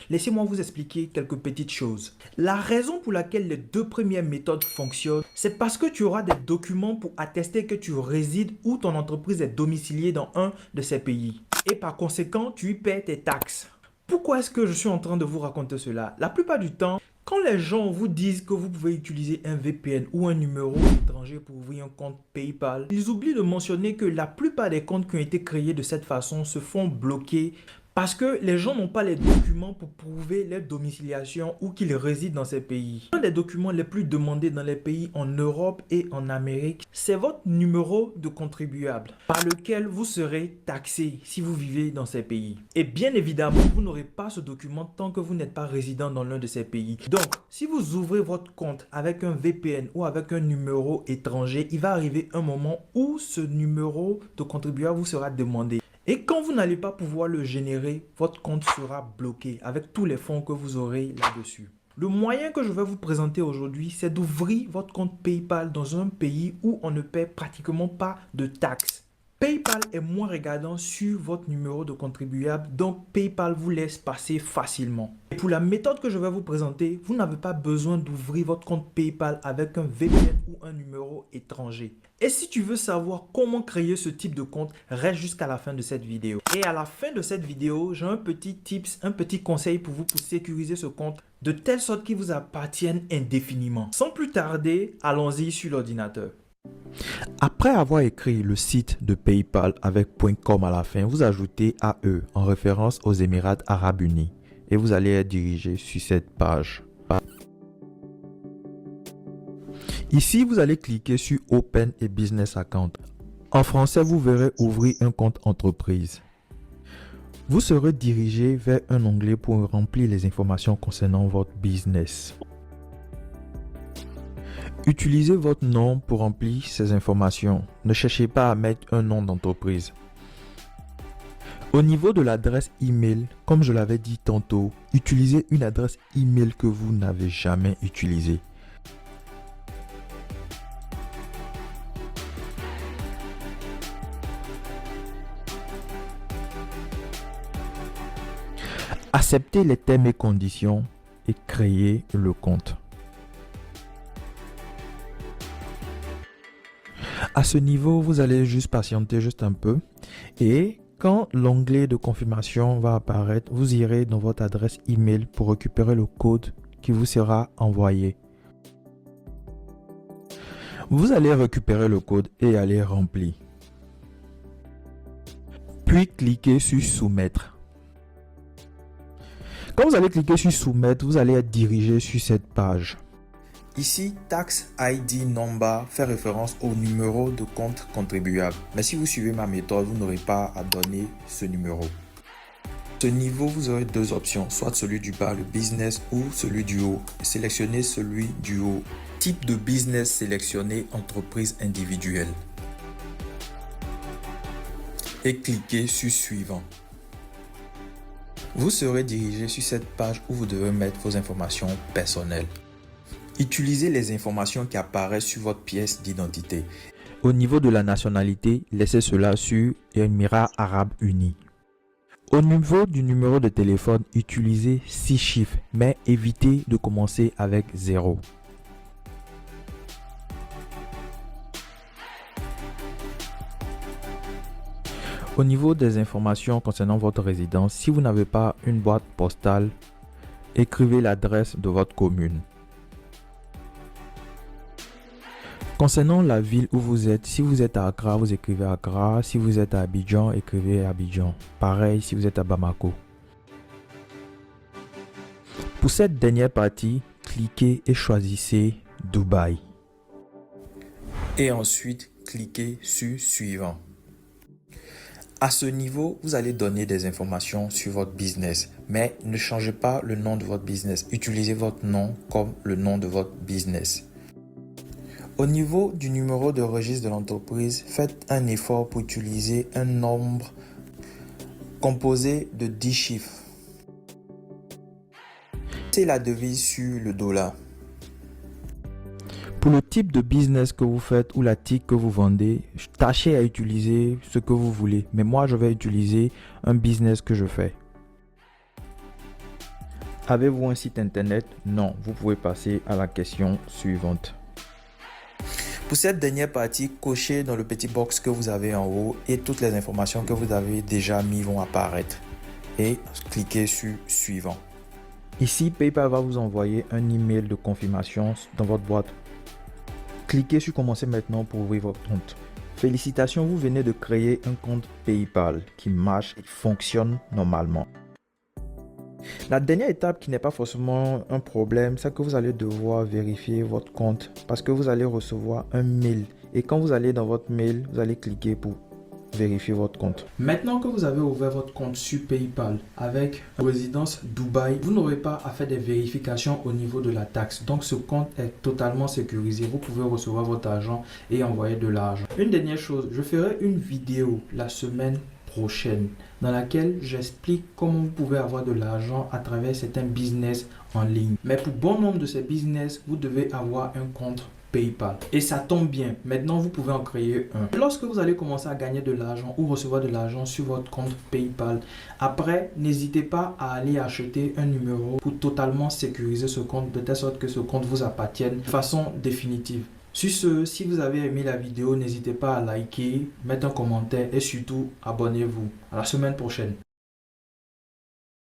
laissez-moi vous expliquer quelques petites choses. La raison pour laquelle les deux premières méthodes fonctionnent, c'est parce que tu auras des documents pour attester que tu résides ou ton entreprise est domiciliée dans un de ces pays. Et par conséquent, tu y paies tes taxes. Pourquoi est-ce que je suis en train de vous raconter cela? La plupart du temps, quand les gens vous disent que vous pouvez utiliser un VPN ou un numéro étranger pour ouvrir un compte PayPal, ils oublient de mentionner que la plupart des comptes qui ont été créés de cette façon se font bloquer parce que les gens n'ont pas les documents pour prouver leur domiciliation ou qu'ils résident dans ces pays. Un des documents les plus demandés dans les pays en Europe et en Amérique, c'est votre numéro de contribuable par lequel vous serez taxé si vous vivez dans ces pays. Et bien évidemment, vous n'aurez pas ce document tant que vous n'êtes pas résident dans l'un de ces pays. Donc, si vous ouvrez votre compte avec un VPN ou avec un numéro étranger, il va arriver un moment où ce numéro de contribuable vous sera demandé. Et quand vous n'allez pas pouvoir le générer, votre compte sera bloqué avec tous les fonds que vous aurez là-dessus. Le moyen que je vais vous présenter aujourd'hui, c'est d'ouvrir votre compte PayPal dans un pays où on ne paie pratiquement pas de taxes. PayPal est moins regardant sur votre numéro de contribuable, donc PayPal vous laisse passer facilement. Et pour la méthode que je vais vous présenter, vous n'avez pas besoin d'ouvrir votre compte PayPal avec un VPN ou un numéro étranger. Et si tu veux savoir comment créer ce type de compte, reste jusqu'à la fin de cette vidéo. Et à la fin de cette vidéo, j'ai un petit tips, un petit conseil pour vous pour sécuriser ce compte de telle sorte qu'il vous appartienne indéfiniment. Sans plus tarder, allons-y sur l'ordinateur. Après avoir écrit le site de PayPal avec .com à la fin, vous ajoutez AE en référence aux Émirats Arabes Unis et vous allez être dirigé sur cette page. Ici, vous allez cliquer sur Open a Business Account. En français, vous verrez ouvrir un compte entreprise. Vous serez dirigé vers un onglet pour remplir les informations concernant votre business. Utilisez votre nom pour remplir ces informations. Ne cherchez pas à mettre un nom d'entreprise. Au niveau de l'adresse email, comme je l'avais dit tantôt, utilisez une adresse email que vous n'avez jamais utilisée. Acceptez les termes et conditions et créez le compte. À ce niveau, vous allez juste patienter juste un peu et quand l'onglet de confirmation va apparaître, vous irez dans votre adresse email pour récupérer le code qui vous sera envoyé. Vous allez récupérer le code et aller remplir. Puis cliquez sur soumettre. Quand vous allez cliquer sur soumettre, vous allez être dirigé sur cette page. Ici, Tax ID Number fait référence au numéro de compte contribuable. Mais si vous suivez ma méthode, vous n'aurez pas à donner ce numéro. À ce niveau, vous aurez deux options, soit celui du bas, le business, ou celui du haut. Sélectionnez celui du haut. Type de business sélectionnez entreprise individuelle. Et cliquez sur suivant. Vous serez dirigé sur cette page où vous devez mettre vos informations personnelles. Utilisez les informations qui apparaissent sur votre pièce d'identité. Au niveau de la nationalité, laissez cela sur Émirats Arabes Unis. Au niveau du numéro de téléphone, utilisez 6 chiffres, mais évitez de commencer avec 0. Au niveau des informations concernant votre résidence, si vous n'avez pas une boîte postale, écrivez l'adresse de votre commune. Concernant la ville où vous êtes, si vous êtes à Accra, vous écrivez Accra. Si vous êtes à Abidjan, écrivez Abidjan. Pareil si vous êtes à Bamako. Pour cette dernière partie, cliquez et choisissez Dubaï. Et ensuite, cliquez sur Suivant. À ce niveau, vous allez donner des informations sur votre business, mais ne changez pas le nom de votre business. Utilisez votre nom comme le nom de votre business. Au niveau du numéro de registre de l'entreprise, faites un effort pour utiliser un nombre composé de 10 chiffres. C'est la devise sur le dollar. Pour le type de business que vous faites ou l'article que vous vendez, tâchez à utiliser ce que vous voulez. Mais moi, je vais utiliser un business que je fais. Avez-vous un site internet? Non, vous pouvez passer à la question suivante. Pour cette dernière partie, cochez dans le petit box que vous avez en haut et toutes les informations que vous avez déjà mis vont apparaître. Et cliquez sur suivant. Ici, PayPal va vous envoyer un email de confirmation dans votre boîte. Cliquez sur commencer maintenant pour ouvrir votre compte. Félicitations, vous venez de créer un compte PayPal qui marche et fonctionne normalement. La dernière étape qui n'est pas forcément un problème, c'est que vous allez devoir vérifier votre compte parce que vous allez recevoir un mail. Et quand vous allez dans votre mail, vous allez cliquer pour vérifier votre compte. Maintenant que vous avez ouvert votre compte sur PayPal avec résidence Dubaï, vous n'aurez pas à faire des vérifications au niveau de la taxe. Donc ce compte est totalement sécurisé. Vous pouvez recevoir votre argent et envoyer de l'argent. Une dernière chose, je ferai une vidéo la semaine prochaine dans laquelle j'explique comment vous pouvez avoir de l'argent à travers certains business en ligne. Mais pour bon nombre de ces business, vous devez avoir un compte PayPal. Et ça tombe bien, maintenant vous pouvez en créer un. Lorsque vous allez commencer à gagner de l'argent ou recevoir de l'argent sur votre compte PayPal, après, n'hésitez pas à aller acheter un numéro pour totalement sécuriser ce compte de telle sorte que ce compte vous appartienne de façon définitive. Sur ce, si vous avez aimé la vidéo, n'hésitez pas à liker, mettre un commentaire et surtout abonnez-vous. À la semaine prochaine.